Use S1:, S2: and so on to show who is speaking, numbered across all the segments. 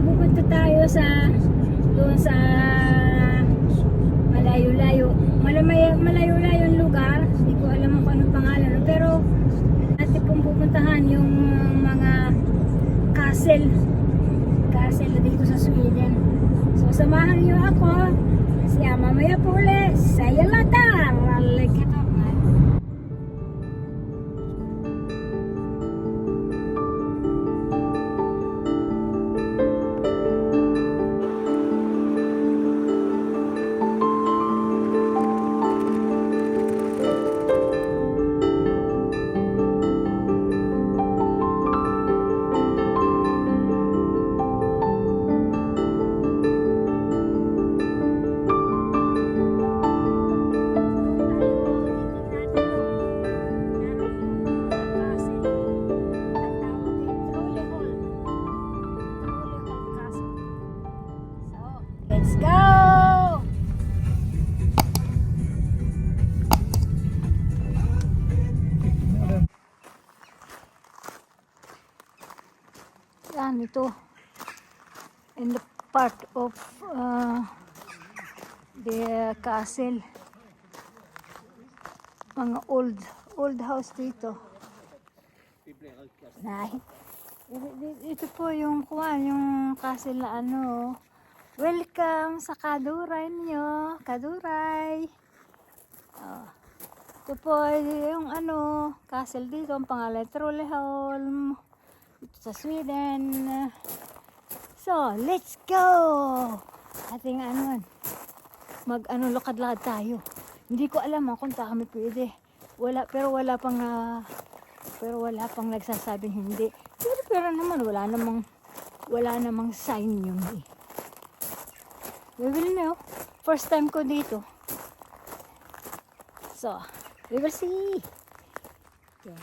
S1: pupunta tayo sa doon sa malayo-layo. Malayo-layo yung lugar. Hindi ko alam kung anong pangalan. Pero atin pong pupuntahan yung mga castle. Castle na dito sa Sweden. So samahan niyo ako. Siya mamaya po ulit. Saya latar. Lekito. Let's go! Yan, ito. In the part of the castle. Mga old house dito. Ito po yung castle na ano. Welcome sa Kaduray niyo, Kaduray. Ito po yung ano, castle dito, ang pangalan Trolleholm, dito sa Sweden. So, let's go! Ating lakad-lakad tayo. Hindi ko alam kung kami pwede. Pero wala pang nagsasabing hindi. Pero naman wala namang sign yun eh. We will know. First time ko dito. So, we will see. Okay.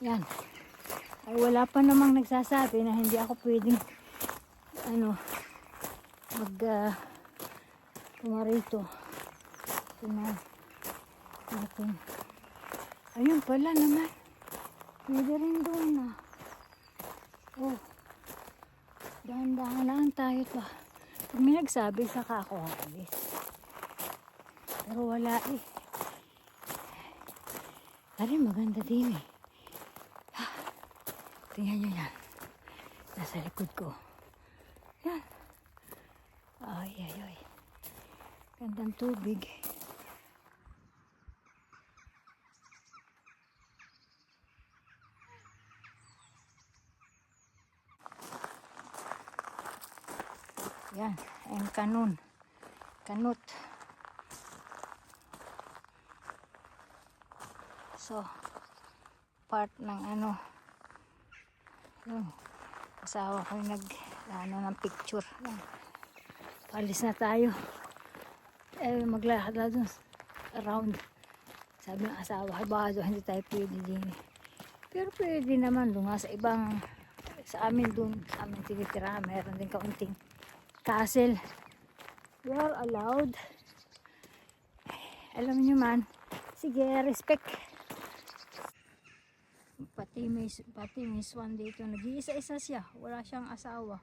S1: Yan. Ay wala pa namang nagsasabi na hindi ako pwedeng pumarito. Natin. Ayun pala naman. Pwede rin doon na. Oh. Dahan-dahan lang tayo pa. Pag may nagsabi saka ako alis. Pero wala eh. Ay maganda din eh. Tingnan nyo yan. Nasa likod ko. Yan. Ay. Gandang tubig. Yan. Ang kanot. So, part ng yung asawa ko yung ng picture. Yan. Palis na tayo. Maglakad na dun around. Sabi ng asawa ko, baka doon hindi tayo pwede din. Pero pwede naman doon sa ibang, sa amin tinitira, meron din kaunting castle. We are allowed. Alam niyo man, sige, respect. Pati may swan dito. Nag-iisa-isa siya. Wala siyang asawa.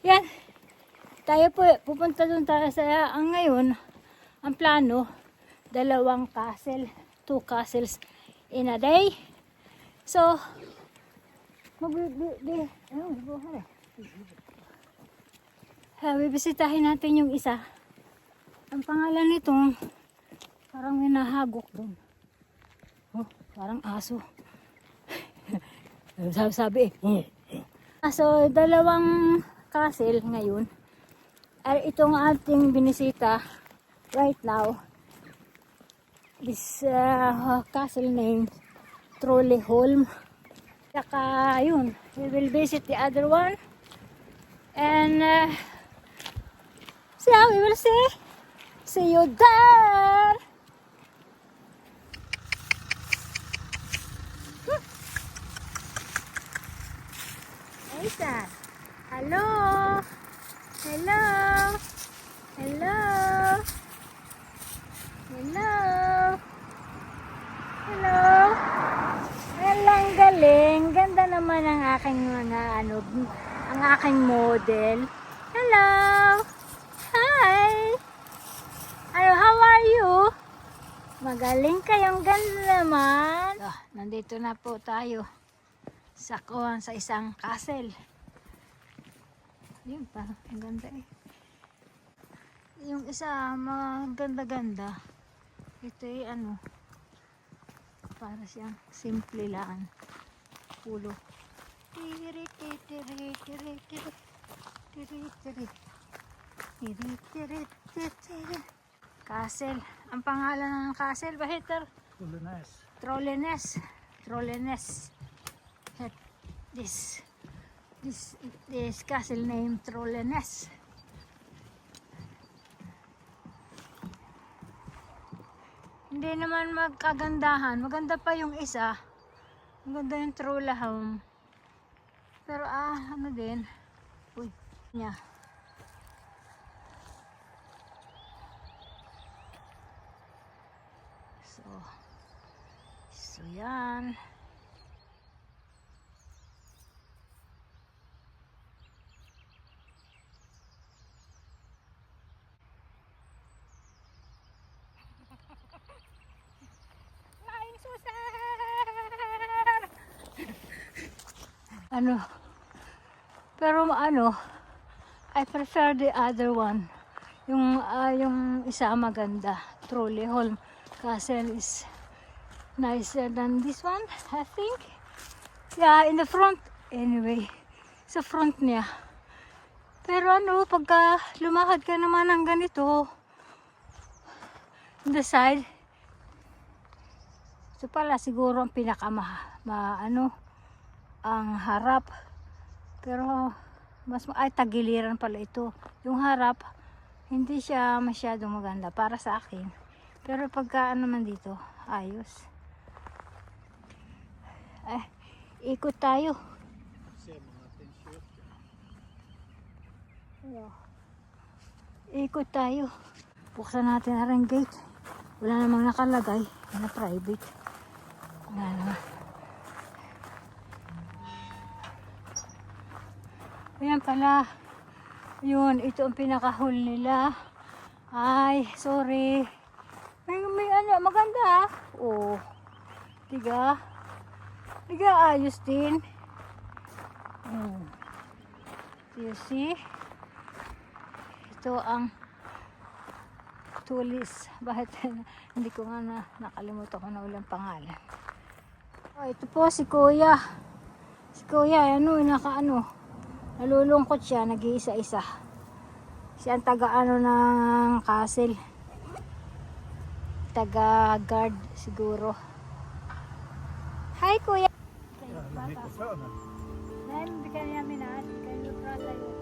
S1: Yan. Tayo po, pupunta doon tayo sa, ngayon, ang plano, 2 castle, 2 castles in a day. So, bibisitahin natin yung isa. Ang pangalan nitong parang may nahagok doon. Oh, parang aso. Sabi eh. So, 2 castle ngayon. Ay itong ating binisita right now. This castle named Trolleyholm. Saka yun, we will visit the other one. And so we will see you there. Aisa, hello, hello, hello, hello, hello. Walang galing, ganda naman ang aking mga ang aking model. Hello, hi. How are you? Magaling kayong ganda naman. Nandito na po tayo sa isang castle. Yun, parang ang ganda eh. Yung isa, maganda-ganda. Ito eh, para siyang simple lang. Pulo. Castle. Ang pangalan ng castle, Bahiter? Trollenes. This castle named Trollenes. Hindi naman magkagandahan. Maganda pa yung isa. Maganda yung Trollehjelm. Pero din. Uy, niya. So yan. Pero I prefer the other one. Yung isa maganda. Trolleyholm Castle is nicer than this one, I think. Yeah, in the front. Anyway, sa front niya. Pero pagka lumakad ka naman ng ganito, on the side, ito pala siguro ang pinaka ang harap. Pero tagiliran pala ito. Yung harap hindi siya masyadong maganda para sa akin. Pero pagka man dito, ayos. Ikot tayo. Ikot tayo. Buksan natin ang gate. Wala namang nakalagay na private. Wala naman. Ayan pala. Yun, ito ang pinaka-hall nila. Ay, sorry. May maganda. Oh. Tiga ayos din. You see? Ito ang tulis. Bakit hindi ko nga nakalimutan ko na ulang pangalan. Ito po si Kuya. Si Kuya, nalulungkot siya, nag-iisa-isa. Siya ang taga ng castle. Taga guard siguro. Hi Kuya. Nein, wir können ja minat, wir können nur prata yun.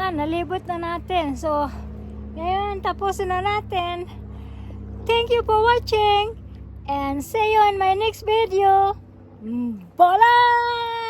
S1: Yan, nalibot na natin. So, ngayon, tapusin na natin. Thank you for watching. And see you in my next video. Bye!